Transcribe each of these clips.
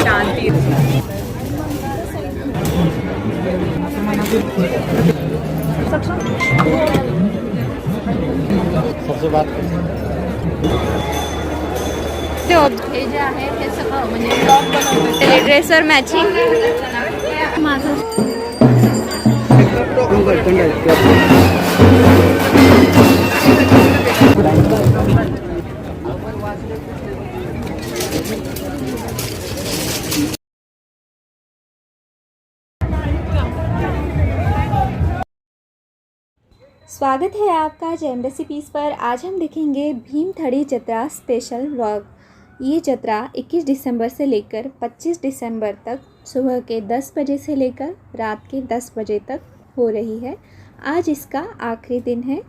शांति। सबसे बात हे जे आहे हे सगळं म्हणजे ब्लॉग बनवते ड्रेसवर मॅचिंग माझं स्वागत है आपका जैम रेसिपीज़ पर। आज हम देखेंगे भीमथड़ी जत्रा स्पेशल व्लॉग। ये जत्रा 21 दिसंबर से लेकर 25 दिसंबर तक सुबह के 10 बजे से लेकर रात के 10 बजे तक हो रही है। आज इसका आखिरी दिन है।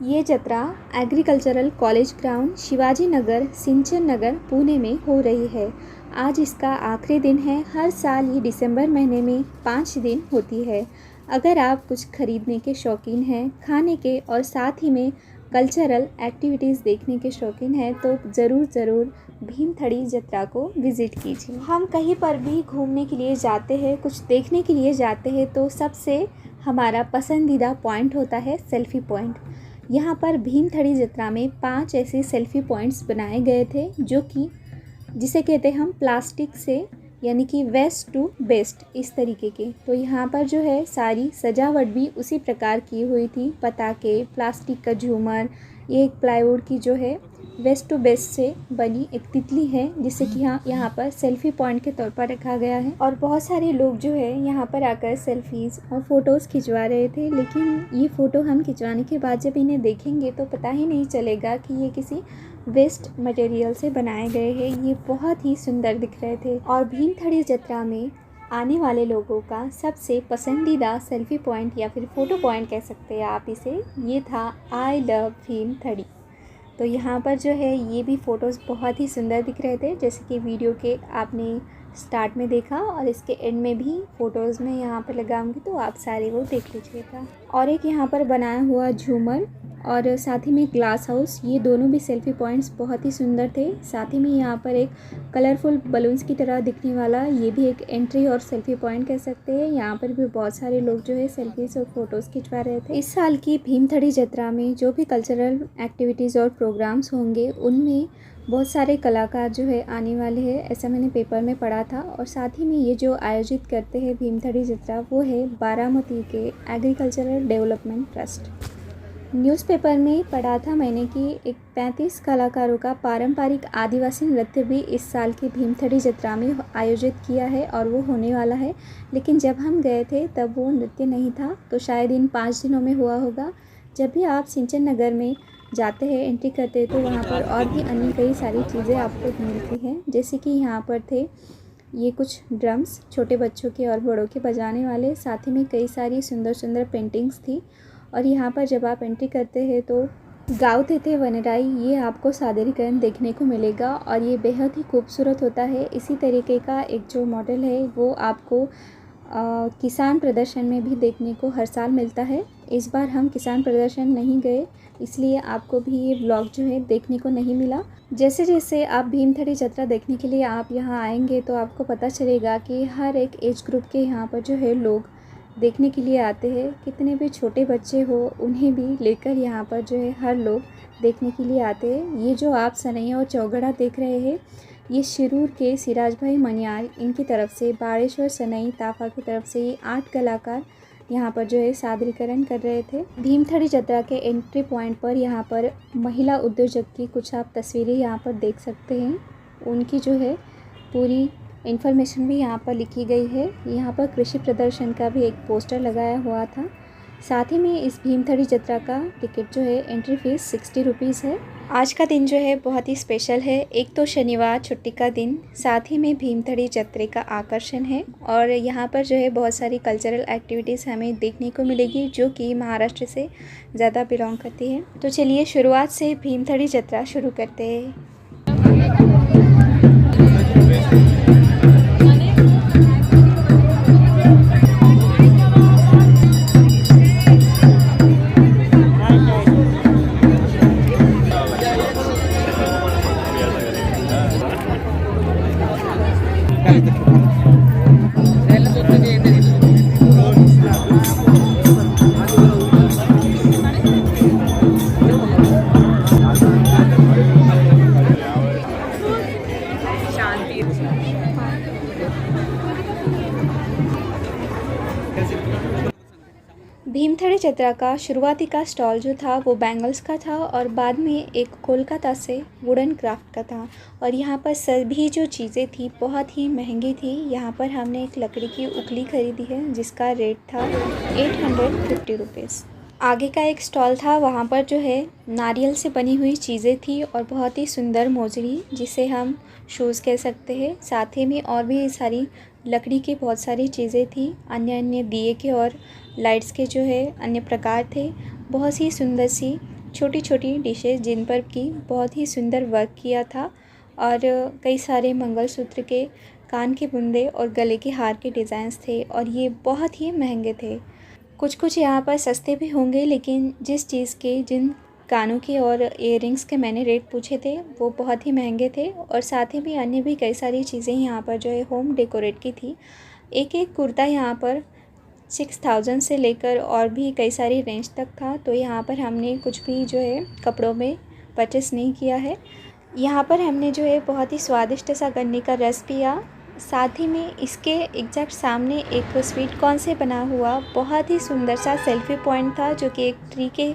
ये जत्रा agricultural college ground Shivaji Nagar सिंचन नगर पुणे में हो रही है। आज इसका आखिरी दिन है। हर साल ये दिसंबर महीने में 5 दिन होती है। अगर आप कुछ खरीदने के शौकीन हैं, खाने के और साथ ही में कल्चरल एक्टिविटीज़ देखने के शौकीन हैं तो ज़रूर भीमथड़ी जत्रा को विज़िट कीजिए। हम कहीं पर भी घूमने के लिए जाते हैं, कुछ देखने के लिए जाते हैं तो सबसे हमारा पसंदीदा पॉइंट होता है सेल्फ़ी पॉइंट। यहाँ पर भीमथड़ी जत्रा में 5 ऐसे सेल्फ़ी पॉइंट्स बनाए गए थे जो कि जिसे कहते हैं हम प्लास्टिक से यानी कि वेस्ट टू बेस्ट इस तरीके के। तो यहाँ पर जो है सारी सजावट भी उसी प्रकार की हुई थी। पताके, प्लास्टिक का झूमर, ये एक प्लाईवुड की जो है वेस्ट टू बेस्ट से बनी एक तितली है जिसे कि यहाँ पर सेल्फ़ी पॉइंट के तौर पर रखा गया है। और बहुत सारे लोग जो है यहाँ पर आकर सेल्फीज़ और फ़ोटोज़ खिंचवा रहे थे, लेकिन ये फ़ोटो हम खिंचवाने के बाद जब इन्हें देखेंगे तो पता ही नहीं चलेगा कि ये किसी वेस्ट मटेरियल से बनाए गए हैं। ये बहुत ही सुंदर दिख रहे थे। और भीमथड़ी जत्रा में आने वाले लोगों का सबसे पसंदीदा सेल्फ़ी पॉइंट या फिर फ़ोटो पॉइंट कह सकते हैं आप इसे, ये था आई लव भीमथड़ी। तो यहाँ पर जो है ये भी फ़ोटोज़ बहुत ही सुंदर दिख रहे थे, जैसे कि वीडियो के आपने स्टार्ट में देखा और इसके एंड में भी फ़ोटोज़ में यहाँ पर लगाऊंगी तो आप सारे वो देख लीजिएगा। और एक यहाँ पर बनाया हुआ झूमर और साथ ही में ग्लास हाउस, ये दोनों भी सेल्फ़ी पॉइंट्स बहुत ही सुंदर थे। साथ ही में यहाँ पर एक कलरफुल बलून्स की तरह दिखने वाला ये भी एक एंट्री और सेल्फ़ी पॉइंट कह सकते हैं। यहाँ पर भी बहुत सारे लोग जो है सेल्फीज़ और फ़ोटोज़ खिंचवा रहे थे। इस साल की भीमथड़ी जत्रा में जो भी कल्चरल एक्टिविटीज़ और प्रोग्राम्स होंगे उनमें बहुत सारे कलाकार जो है आने वाले हैं, ऐसा मैंने पेपर में पढ़ा था। और साथ ही में ये जो आयोजित करते हैं भीमथड़ी जत्रा वो है बारामती के एग्रीकल्चरल डेवलपमेंट ट्रस्ट। न्यूज़पेपर में पढ़ा था मैंने कि एक 35 कलाकारों का पारंपरिक आदिवासी नृत्य भी इस साल की भीमथड़ी जत्रा में आयोजित किया है और वो होने वाला है। लेकिन जब हम गए थे तब वो नृत्य नहीं था, तो शायद इन 5 दिनों में हुआ होगा। जब भी आप सिंचन नगर में जाते हैं, एंट्री करते हैं तो वहाँ पर और भी अन्य कई सारी चीज़ें आपको मिलती हैं, जैसे कि यहाँ पर थे ये कुछ ड्रम्स छोटे बच्चों के और बड़ों के बजाने वाले। साथ ही में कई सारी सुंदर सुंदर पेंटिंग्स थी। और यहाँ पर जब आप एंट्री करते हैं तो गाँव थे वनराई, ये आपको सादरीकरण देखने को मिलेगा और ये बेहद ही खूबसूरत होता है। इसी तरीके का एक जो मॉडल है वो आपको किसान प्रदर्शन में भी देखने को हर साल मिलता है। इस बार हम किसान प्रदर्शन नहीं गए, इसलिए आपको भी ये व्लॉग जो है देखने को नहीं मिला। जैसे जैसे आप भीमथड़ी जत्रा देखने के लिए आप यहाँ आएंगे तो आपको पता चलेगा कि हर एक एज ग्रुप के यहाँ पर जो है लोग देखने के लिए आते हैं। कितने भी छोटे बच्चे हो उन्हें भी लेकर यहाँ पर जो है हर लोग देखने के लिए आते हैं। ये जो आप सनैया और चौगड़ा देख रहे हैं ये शिरूर के सिराज भाई मनियार इनकी तरफ से, बाड़ेश्वर सनई ताफा की तरफ से ये 8 कलाकार यहाँ पर जो है सादरीकरण कर रहे थे। भीमथड़ी जत्रा के एंट्री पॉइंट पर यहाँ पर महिला उद्योजक की कुछ आप तस्वीरें यहाँ पर देख सकते हैं। उनकी जो है पूरी इन्फॉर्मेशन भी यहाँ पर लिखी गई है। यहाँ पर कृषि प्रदर्शन का भी एक पोस्टर लगाया हुआ था। साथ ही में इस भीमथड़ी जत्रा का टिकट जो है एंट्री फीस 60 रुपीज़ है। आज का दिन जो है बहुत ही स्पेशल है। एक तो शनिवार छुट्टी का दिन, साथ ही में भीमथड़ी जत्रे का आकर्षण है और यहाँ पर जो है बहुत सारी कल्चरल एक्टिविटीज़ हमें देखने को मिलेगी जो कि महाराष्ट्र से ज़्यादा बिलोंग करती है। तो चलिए शुरुआत से भीमथड़ी जत्रा शुरू करते हैं। भीमथड़ी जत्रा का शुरुआती का स्टॉल जो था वो बैंगल्स का था और बाद में एक कोलकाता से वुडन क्राफ्ट का था। और यहाँ पर सभी जो चीज़ें थी बहुत ही महंगी थी। यहाँ पर हमने एक लकड़ी की उखली खरीदी है जिसका रेट था 850 रुपीज़। आगे का एक स्टॉल था, वहाँ पर जो है नारियल से बनी हुई चीज़ें थी और बहुत ही सुंदर मोजड़ी जिसे हम शूज़ कह सकते हैं। साथ ही में और भी सारी लकड़ी की बहुत सारी चीज़ें थी, अन्य अन्य दिए के और लाइट्स के जो है अन्य प्रकार थे। बहुत सी सुंदर सी छोटी छोटी डिशेस जिन पर की बहुत ही सुंदर वर्क किया था और कई सारे मंगलसूत्र के कान के बुंदे और गले के हार के डिज़ाइंस थे और ये बहुत ही महंगे थे। कुछ यहाँ पर सस्ते भी होंगे, लेकिन जिस चीज़ के जिन कानों के और इयररिंग्स के मैंने रेट पूछे थे वो बहुत ही महंगे थे। और साथ ही भी अन्य भी कई सारी चीज़ें यहाँ पर जो है होम डेकोरेट की थी। एक एक कुर्ता यहाँ पर 6000 से लेकर और भी कई सारी रेंज तक था। तो यहाँ पर हमने कुछ भी जो है कपड़ों में परचेस नहीं किया है। यहाँ पर हमने जो है बहुत ही स्वादिष्ट सा गन्ने का रस पिया। साथ ही में इसके एग्जैक्ट सामने एक स्वीट कॉर्न से बना हुआ बहुत ही सुंदर सा सेल्फी पॉइंट था जो कि एक ट्री के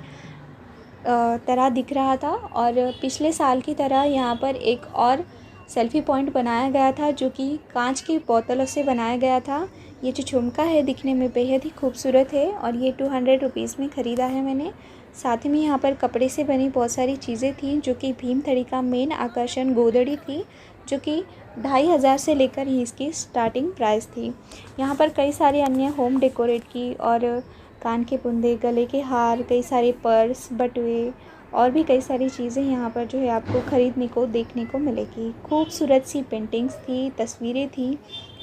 तरह दिख रहा था। और पिछले साल की तरह यहाँ पर एक और सेल्फी पॉइंट बनाया गया था जो कि कांच की बोतलों से बनाया गया था। ये जो झुमका है दिखने में बेहद ही खूबसूरत है और ये 200 रुपीज़ में ख़रीदा है मैंने। साथ ही में यहाँ पर कपड़े से बनी बहुत सारी चीज़ें थी जो कि भीमथड़ी का मेन आकर्षण गोदड़ी थी जो कि 2500 से लेकर ही इसकी स्टार्टिंग प्राइस थी। यहाँ पर कई सारे अन्य होम डेकोरेट की और कान के बुंदे, गले के हार, कई सारे पर्स, बटुए और भी कई सारी चीज़ें यहाँ पर जो है आपको ख़रीदने को देखने को मिलेगी। खूबसूरत सी पेंटिंग्स थी, तस्वीरें थी,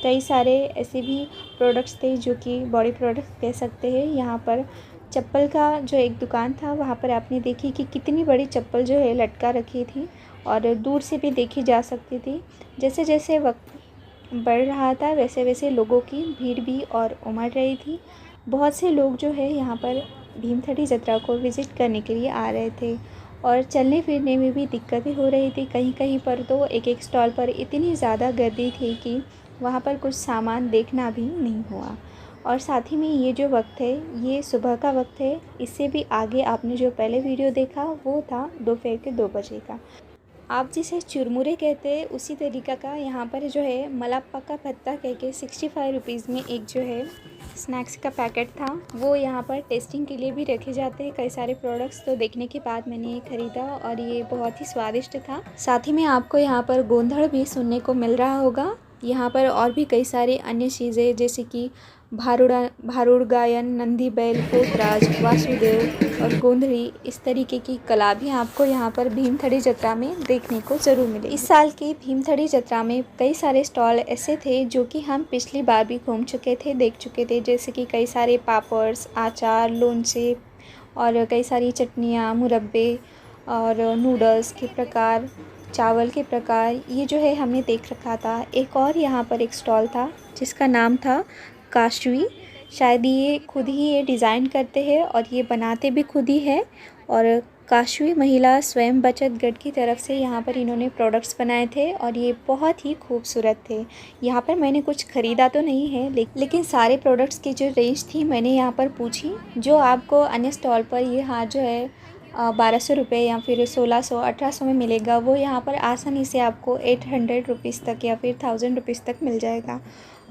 कई सारे ऐसे भी प्रोडक्ट्स थे जो कि बॉडी प्रोडक्ट्स कह सकते हैं। यहाँ पर चप्पल का जो एक दुकान था वहाँ पर आपने देखी कि कितनी बड़ी चप्पल जो है लटका रखी थी और दूर से भी देखी जा सकती थी। जैसे जैसे वक्त बढ़ रहा था वैसे वैसे लोगों की भीड़ भी और उमड़ रही थी। बहुत से लोग जो है यहाँ पर भीमथड़ी जत्रा को विज़िट करने के लिए आ रहे थे और चलने फिरने में भी दिक्कतें हो रही थी। कहीं कहीं पर तो एक एक स्टॉल पर इतनी ज़्यादा गर्दी थी कि वहाँ पर कुछ सामान देखना भी नहीं हुआ। और साथ ही में ये जो वक्त है ये सुबह का वक्त है। इससे भी आगे आपने जो पहले वीडियो देखा वो था दोपहर के 2 बजे का। आप जिसे चुरमुरे कहते हैं उसी तरीक़ा का यहाँ पर जो है मलाप्पा का पत्ता कह के 65 रुपीज़ में एक जो है स्नैक्स का पैकेट था। वो यहाँ पर टेस्टिंग के लिए भी रखे जाते हैं कई सारे प्रोडक्ट्स। तो देखने के बाद मैंने ये ख़रीदा और ये बहुत ही स्वादिष्ट था। साथ ही में आपको यहाँ पर गोंधड़ भी सुनने को मिल रहा होगा। यहाँ पर और भी कई सारी अन्य चीज़ें जैसे कि भारुड़ गायन, नंदी बैल, पोतराज, वासुदेव और गोंधड़ी, इस तरीके की कला भी आपको यहाँ पर भीमथड़ी जत्रा में देखने को ज़रूर मिले। इस साल की भीमथड़ी जत्रा में कई सारे स्टॉल ऐसे थे जो कि हम पिछली बार भी घूम चुके थे, देख चुके थे। जैसे कि कई सारे पापड्स, आचार, लोणचे और कई सारी चटनियाँ, मुरब्बे और नूडल्स के प्रकार, चावल के प्रकार, ये जो है हमने देख रखा था। एक और यहाँ पर एक स्टॉल था जिसका नाम था काशवी। शायद ये खुद ही ये डिज़ाइन करते हैं और ये बनाते भी खुद ही है। और काशवी महिला स्वयं बचत गट की तरफ से यहाँ पर इन्होंने प्रोडक्ट्स बनाए थे और ये बहुत ही खूबसूरत थे। यहाँ पर मैंने कुछ ख़रीदा तो नहीं है लेकिन सारे प्रोडक्ट्स की जो रेंज थी मैंने यहाँ पर पूछी। जो आपको अन्य स्टॉल पर ये हार जो है 1200 रुपये या फिर 1600, 1800 में मिलेगा, वो यहाँ पर आसानी से आपको 800 रुपीज़ तक या फिर 1000 रुपीज़ तक मिल जाएगा।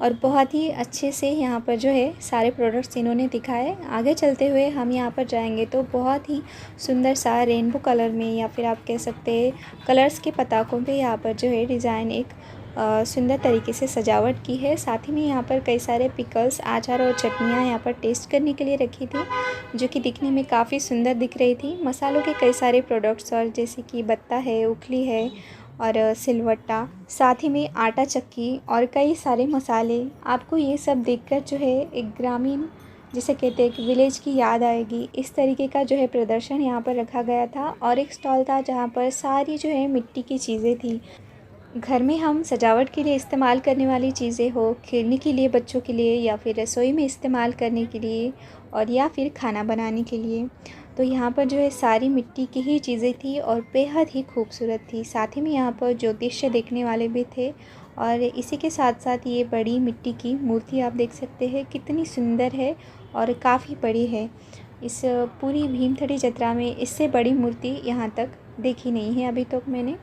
और बहुत ही अच्छे से यहाँ पर जो है सारे प्रोडक्ट्स इन्होंने दिखाए। आगे चलते हुए हम यहाँ पर जाएंगे तो बहुत ही सुंदर सा रेनबो कलर में या फिर आप कह सकते हैं कलर्स के पताकों पे यहाँ पर जो है डिज़ाइन एक सुंदर तरीके से सजावट की है। साथ ही में यहाँ पर कई सारे पिकल्स, आचार और चटनियाँ यहाँ पर टेस्ट करने के लिए रखी थी जो कि दिखने में काफ़ी सुंदर दिख रही थी। मसालों के कई सारे प्रोडक्ट्स और जैसे कि बत्ता है, उखली है और सिलवट्टा, साथ ही में आटा चक्की और कई सारे मसाले। आपको ये सब देखकर जो है एक ग्रामीण जिसे कहते हैं एक विलेज की याद आएगी। इस तरीके का जो है प्रदर्शन यहाँ पर रखा गया था। और एक स्टॉल था जहाँ पर सारी जो है मिट्टी की चीज़ें थी। घर में हम सजावट के लिए इस्तेमाल करने वाली चीज़ें हो, खेलने के लिए बच्चों के लिए या फिर रसोई में इस्तेमाल करने के लिए और या फिर खाना बनाने के लिए, तो यहाँ पर जो है सारी मिट्टी की ही चीज़ें थी और बेहद ही खूबसूरत थी। साथ ही में यहाँ पर ज्योतिष्य देखने वाले भी थे और इसी के साथ साथ ये बड़ी मिट्टी की मूर्ति आप देख सकते हैं कितनी सुंदर है और काफ़ी बड़ी है। इस पूरी भीमथड़ी जत्रा में इससे बड़ी मूर्ति यहाँ तक देखी नहीं है अभी तक मैंने।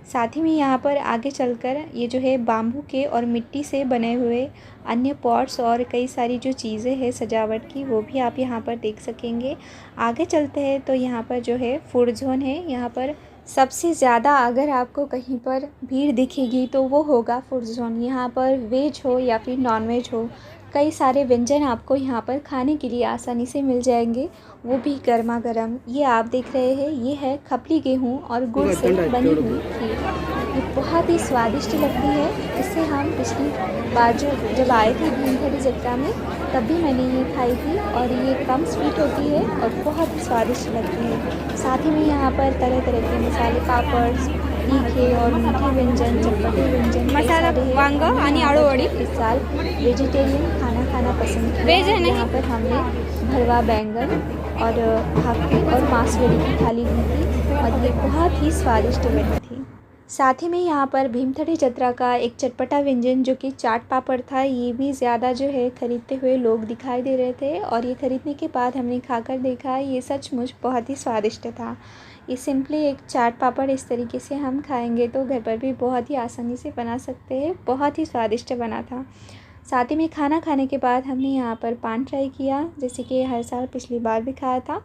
साथ ही में यहाँ पर आगे चलकर ये जो है बाम्बू के और मिट्टी से बने हुए अन्य पॉट्स और कई सारी जो चीज़ें हैं सजावट की वो भी आप यहाँ पर देख सकेंगे। आगे चलते हैं तो यहाँ पर जो है फूड जोन है। यहाँ पर सबसे ज़्यादा अगर आपको कहीं पर भीड़ दिखेगी तो वो होगा फूड जोन। यहाँ पर वेज हो या फिर नॉन वेज हो, कई सारे व्यंजन आपको यहाँ पर खाने के लिए आसानी से मिल जाएंगे, वो भी गर्मा गर्म। ये आप देख रहे हैं ये है खपली गेहूँ और गुड़ से बनी हुई खीर। ये बहुत ही स्वादिष्ट लगती है। इससे हम पिछली बार जब आए थे भीमथड़ी जत्रा में तब भी मैंने ये खाई थी और ये कम स्वीट होती है और बहुत ही स्वादिष्ट लगती है। साथ ही में यहाँ पर तरह तरह के मसाले पापड़, तीखे और मीठे व्यंजन, चटपटे व्यंजन, मसाला वांग आणि आळूवडी। इस साल वेजिटेरियन खाना खाना पसंद किया। वेज है ना? यहाँ पर हमने भरवा बैंगन और भाकरी और मांसवेली की थाली ली थी और ये बहुत ही स्वादिष्ट बनी थी। साथ ही में यहाँ पर भीमथड़ी जत्रा का एक चटपटा व्यंजन जो कि चाट पापड़ था, ये भी ज़्यादा जो है ख़रीदते हुए लोग दिखाई दे रहे थे और ये ख़रीदने के बाद हमने खाकर देखा ये सचमुच बहुत ही स्वादिष्ट था। ये सिंपली एक चाट पापड़ इस तरीके से हम खाएंगे तो घर पर भी बहुत ही आसानी से बना सकते हैं, बहुत ही स्वादिष्ट बना था। साथ ही में खाना खाने के बाद हमने यहाँ पर पान ट्राई किया, जैसे कि हर साल पिछली बार भी खाया था।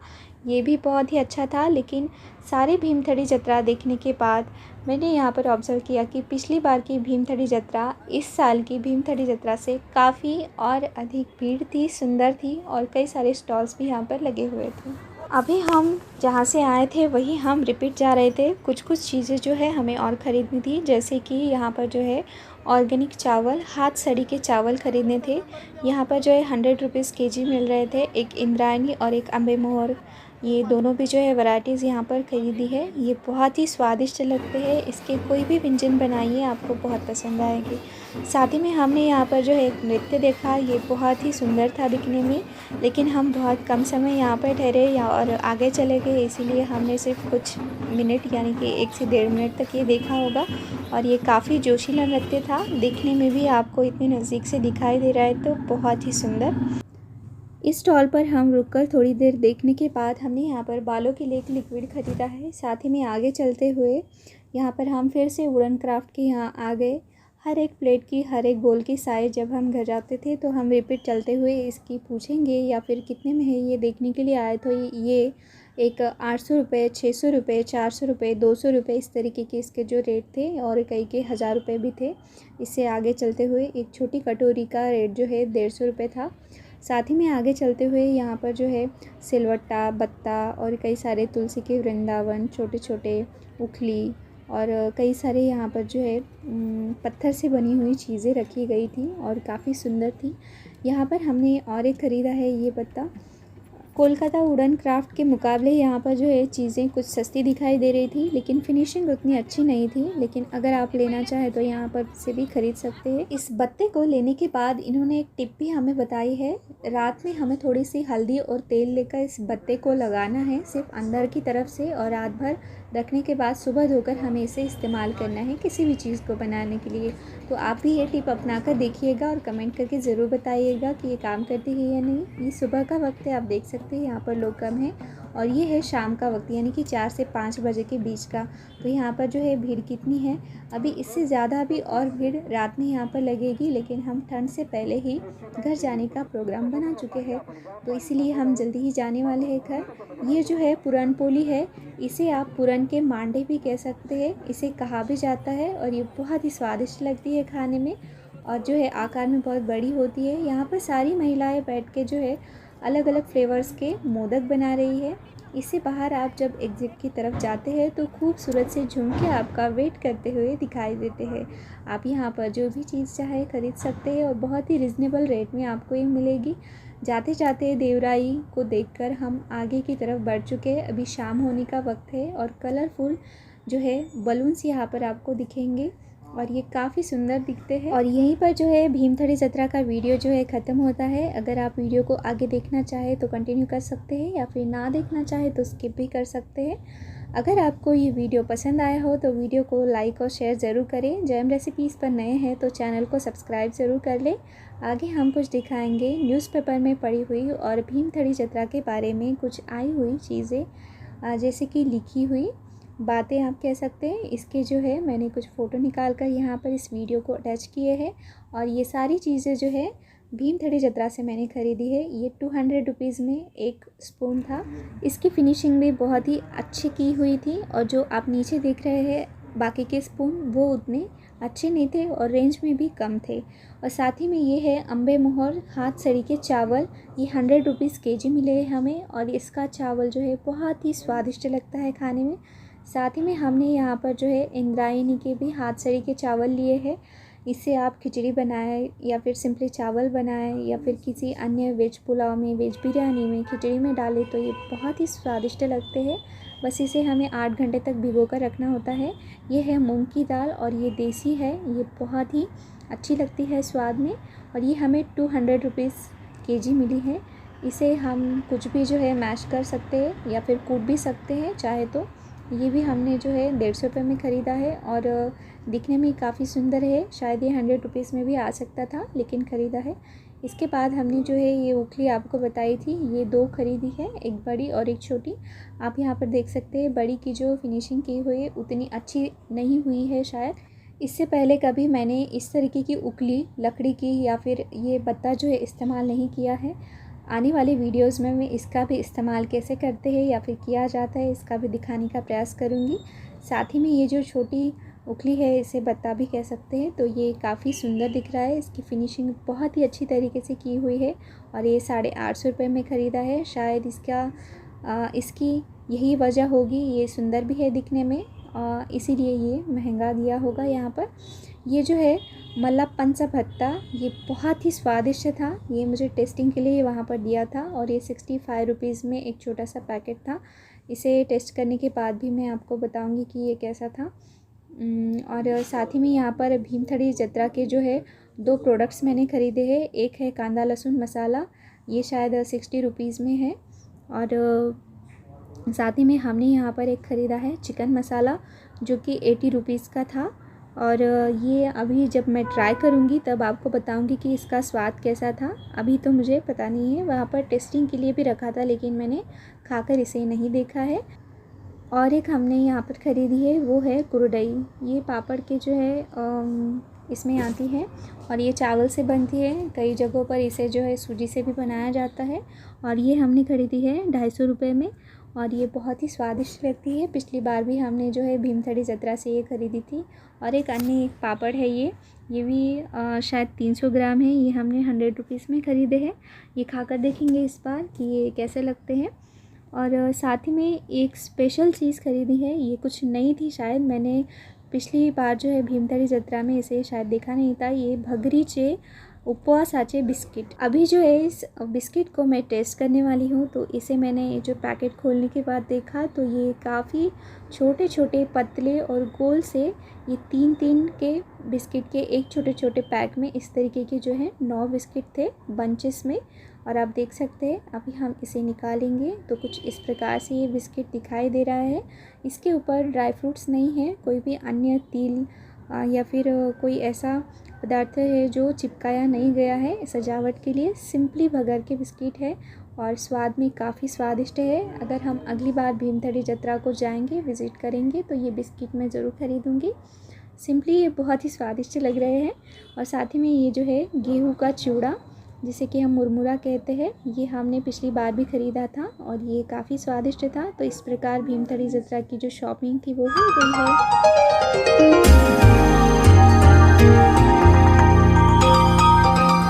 ये भी बहुत ही अच्छा था, लेकिन सारे भीमथड़ी जत्रा देखने के बाद मैंने यहाँ पर ऑब्ज़र्व किया कि पिछली बार की भीमथड़ी जत्रा इस साल की भीमथड़ी जत्रा से काफ़ी और अधिक भीड़ थी, सुंदर थी और कई सारे स्टॉल्स भी यहाँ पर लगे हुए थे। अभी हम जहाँ से आए थे वही हम रिपीट जा रहे थे। कुछ चीज़ें जो है हमें और ख़रीदनी थी, जैसे कि यहाँ पर जो है ऑर्गेनिक चावल, हाथ सड़ी के चावल ख़रीदने थे। यहाँ पर जो है 100 रुपीज़ केजी मिल रहे थे। एक इंद्रायणी और एक अम्बे मोहर, ये दोनों भी जो है वैरायटीज़ यहाँ पर ख़रीदी है। ये बहुत ही स्वादिष्ट लगते हैं, इसके कोई भी व्यंजन बनाइए आपको बहुत पसंद आएगी। साथ ही में हमने यहाँ पर जो है एक नृत्य देखा, ये बहुत ही सुंदर था दिखने में, लेकिन हम बहुत कम समय यहाँ पर ठहरे और आगे चले गए, इसीलिए हमने सिर्फ कुछ मिनट यानी कि 1 से 1.5 मिनट तक ये देखा होगा। और ये काफ़ी जोशीला नृत्य था, देखने में भी आपको इतने नज़दीक से दिखाई दे रहा है तो बहुत ही सुंदर। इस स्टॉल पर हम रुककर थोड़ी देर देखने के बाद हमने यहाँ पर बालों के लिए एक लिक्विड ख़रीदा है। साथ ही में आगे चलते हुए यहाँ पर हम फिर से वुडन क्राफ्ट के यहाँ आ गए। हर एक प्लेट की, हर एक बोल की साइज़ जब हम घर जाते थे तो हम रिपीट चलते हुए इसकी पूछेंगे या फिर कितने में है ये देखने के लिए आए। तो ये एक 800 रुपये, 600 रुपये, 400 रुपये, 200 रुपये, इस तरीके के इसके जो रेट थे और कई के 1000 रुपये भी थे। इससे आगे चलते हुए एक छोटी कटोरी का रेट जो है 150 रुपये था। साथ ही में आगे चलते हुए यहाँ पर जो है सिलवट्टा, बत्ता और कई सारे तुलसी के वृंदावन, छोटे छोटे उखली और कई सारे यहाँ पर जो है पत्थर से बनी हुई चीज़ें रखी गई थी और काफ़ी सुंदर थी। यहाँ पर हमने और एक ख़रीदा है ये बत्ता। कोलकाता वुडन क्राफ्ट के मुकाबले यहाँ पर जो है चीज़ें कुछ सस्ती दिखाई दे रही थी, लेकिन फिनिशिंग उतनी अच्छी नहीं थी। लेकिन अगर आप लेना चाहें तो यहाँ पर से भी ख़रीद सकते हैं। इस बत्ते को लेने के बाद इन्होंने एक टिप भी हमें बताई है। रात में हमें थोड़ी सी हल्दी और तेल लेकर इस बत्ते को लगाना है सिर्फ अंदर की तरफ से, और रात भर रखने के बाद सुबह धोकर हमें इसे इस्तेमाल करना है किसी भी चीज़ को बनाने के लिए। तो आप भी ये टिप अपना कर देखिएगा और कमेंट करके ज़रूर बताइएगा कि ये काम करती है या नहीं। ये सुबह का वक्त है, आप देख सकते हैं यहाँ पर लोग कम हैं, और ये है शाम का वक्त यानी कि 4 से 5 बजे के बीच का। तो यहाँ पर जो है भीड़ कितनी है, अभी इससे ज़्यादा भी और भीड़ रात में यहाँ पर लगेगी, लेकिन हम ठंड से पहले ही घर जाने का प्रोग्राम बना चुके हैं तो इसीलिए हम जल्दी ही जाने वाले हैं घर। ये जो है पुरन पोली है, इसे आप पुरन के मांडे भी कह सकते हैं, इसे कहा भी जाता है और ये बहुत ही स्वादिष्ट लगती है खाने में और जो है आकार में बहुत बड़ी होती है। यहाँ पर सारी महिलाएं बैठ के जो है अलग अलग फ्लेवर्स के मोदक बना रही है। इससे बाहर आप जब एग्जिट की तरफ जाते हैं तो खूबसूरत से झुमके आपका वेट करते हुए दिखाई देते हैं। आप यहाँ पर जो भी चीज़ चाहे ख़रीद सकते हैं और बहुत ही रिजनेबल रेट में आपको ये मिलेगी। जाते जाते देवराई को देखकर हम आगे की तरफ बढ़ चुके हैं। अभी शाम होने का वक्त है और कलरफुल जो है बलून्स यहाँ पर आपको दिखेंगे और ये काफ़ी सुंदर दिखते हैं। और यहीं पर जो है भीमथड़ी जत्रा का वीडियो जो है ख़त्म होता है। अगर आप वीडियो को आगे देखना चाहे तो कंटिन्यू कर सकते हैं, या फिर ना देखना चाहे तो स्किप भी कर सकते हैं। अगर आपको ये वीडियो पसंद आया हो तो वीडियो को लाइक और शेयर ज़रूर करें। जयम रेसिपीज़ पर नए हैं तो चैनल को सब्सक्राइब ज़रूर कर लें। आगे हम कुछ दिखाएंगे न्यूज़पेपर में पढ़ी हुई और भीमथड़ी जत्रा के बारे में कुछ आई हुई चीज़ें, जैसे कि लिखी हुई बातें आप कह सकते हैं। इसके जो है मैंने कुछ फ़ोटो निकाल कर यहाँ पर इस वीडियो को अटैच किए हैं। और ये सारी चीज़ें जो है भीमथड़ी जत्रा से मैंने ख़रीदी है। ये 200 रुपीज़ में एक स्पून था। इसकी फिनिशिंग भी बहुत ही अच्छी की हुई थी, और जो आप नीचे देख रहे हैं बाकी के स्पून वो उतने अच्छे नहीं थे और रेंज में भी कम थे। और साथ ही में ये है अम्बे मोहर हाथ सड़ी के चावल। ये 100 रुपीज़ केजी मिले हैं हमें, और इसका चावल जो है बहुत ही स्वादिष्ट लगता है खाने में। साथ ही में हमने यहाँ पर जो है इंद्रायणी के भी हाथ सड़ी के चावल लिए हैं। इससे आप खिचड़ी बनाएं, या फिर सिंपली चावल बनाएं, या फिर किसी अन्य वेज पुलाव में, वेज बिरयानी में, खिचड़ी में डालें तो ये बहुत ही स्वादिष्ट लगते हैं। बस इसे हमें 8 घंटे तक भिगो कर रखना होता है। ये है मूंग की दाल, और ये देसी है। ये बहुत ही अच्छी लगती है स्वाद में, और ये हमें 200 रुपीज़ केजी मिली है। इसे हम कुछ भी जो है मैश कर सकते हैं, या फिर कूट भी सकते हैं चाहे तो। ये भी हमने जो है 150 रुपये में ख़रीदा है, और दिखने में काफ़ी सुंदर है। शायद ये 100 रुपीज़ में भी आ सकता था, लेकिन ख़रीदा है। इसके बाद हमने जो है ये उखली आपको बताई थी, ये 2 ख़रीदी है, एक बड़ी और एक छोटी। आप यहाँ पर देख सकते हैं बड़ी की जो फिनिशिंग की हुई है उतनी अच्छी नहीं हुई है शायद। इससे पहले कभी मैंने इस तरीके की उखली लकड़ी की या फिर ये बत्ता जो है इस्तेमाल नहीं किया है। आने वाले वीडियोस में मैं इसका भी इस्तेमाल कैसे करते हैं या फिर किया जाता है इसका भी दिखाने का प्रयास करूँगी। साथ ही में ये जो छोटी उखली है, इसे बत्ता भी कह सकते हैं, तो ये काफ़ी सुंदर दिख रहा है। इसकी फिनिशिंग बहुत ही अच्छी तरीके से की हुई है, और ये 850 रुपये में ख़रीदा है। शायद इसकी यही वजह होगी, ये सुंदर भी है दिखने में, इसीलिए ये महंगा दिया होगा यहाँ पर। ये जो है मल्ला पंचा भत्ता, ये बहुत ही स्वादिष्ट था। ये मुझे टेस्टिंग के लिए वहाँ पर दिया था, और ये 65 रुपीज़ में एक छोटा सा पैकेट था। इसे टेस्ट करने के बाद भी मैं आपको बताऊंगी कि ये कैसा था। और साथ ही में यहाँ पर भीमथड़ी जत्रा के जो है 2 प्रोडक्ट्स मैंने ख़रीदे हैं। एक है कांदा लहसुन मसाला, ये शायद 60 रुपीज़ में है। और साथ ही में हमने यहाँ पर एक ख़रीदा है चिकन मसाला, जो कि 80 रुपीज़ का था। और ये अभी जब मैं ट्राई करूँगी तब आपको बताऊँगी कि इसका स्वाद कैसा था। अभी तो मुझे पता नहीं है, वहाँ पर टेस्टिंग के लिए भी रखा था, लेकिन मैंने खाकर इसे नहीं देखा है। और एक हमने यहाँ पर ख़रीदी है, वो है कुरडई। ये पापड़ के जो है इसमें आती है, और ये चावल से बनती है। कई जगहों पर इसे जो है सूजी से भी बनाया जाता है। और ये हमने ख़रीदी है 250 रुपये में, और ये बहुत ही स्वादिष्ट लगती है। पिछली बार भी हमने जो है भीमथड़ी जत्रा से ये ख़रीदी थी। और एक अन्य एक पापड़ है, ये भी शायद 300 ग्राम है। ये हमने 100 रुपीज़ में ख़रीदे हैं। ये खाकर देखेंगे इस बार कि ये कैसे लगते हैं। और साथ ही में एक स्पेशल चीज़ ख़रीदी है, ये कुछ नई थी शायद, मैंने पिछली बार जो है भीमथड़ी जत्रा में इसे शायद देखा नहीं था। ये भगरीचे उपवासाचे बिस्किट। अभी जो है इस बिस्किट को मैं टेस्ट करने वाली हूँ, तो इसे मैंने जो पैकेट खोलने के बाद देखा तो ये काफ़ी छोटे छोटे पतले और गोल से ये 3-3 के बिस्किट के एक छोटे छोटे पैक में इस तरीके के जो है 9 बिस्किट थे बंचेस में। और आप देख सकते हैं अभी हम इसे निकालेंगे तो कुछ इस प्रकार से ये बिस्किट दिखाई दे रहा है। इसके ऊपर ड्राई फ्रूट्स नहीं है, कोई भी अन्य तिल या फिर कोई ऐसा पदार्थ है जो चिपकाया नहीं गया है सजावट के लिए। सिंपली बगर के बिस्किट है, और स्वाद में काफ़ी स्वादिष्ट है। अगर हम अगली बार भीमथड़ी जत्रा को जाएंगे, विज़िट करेंगे, तो ये बिस्किट मैं ज़रूर ख़रीदूँगी। सिंपली ये बहुत ही स्वादिष्ट लग रहे हैं। और साथ ही में ये जो है गेहूं का चूड़ा, जिसे कि हम मुरमुरा कहते हैं, ये हमने पिछली बार भी ख़रीदा था और ये काफ़ी स्वादिष्ट था। तो इस प्रकार भीमथड़ी जत्रा की जो शॉपिंग थी वो हो गई है।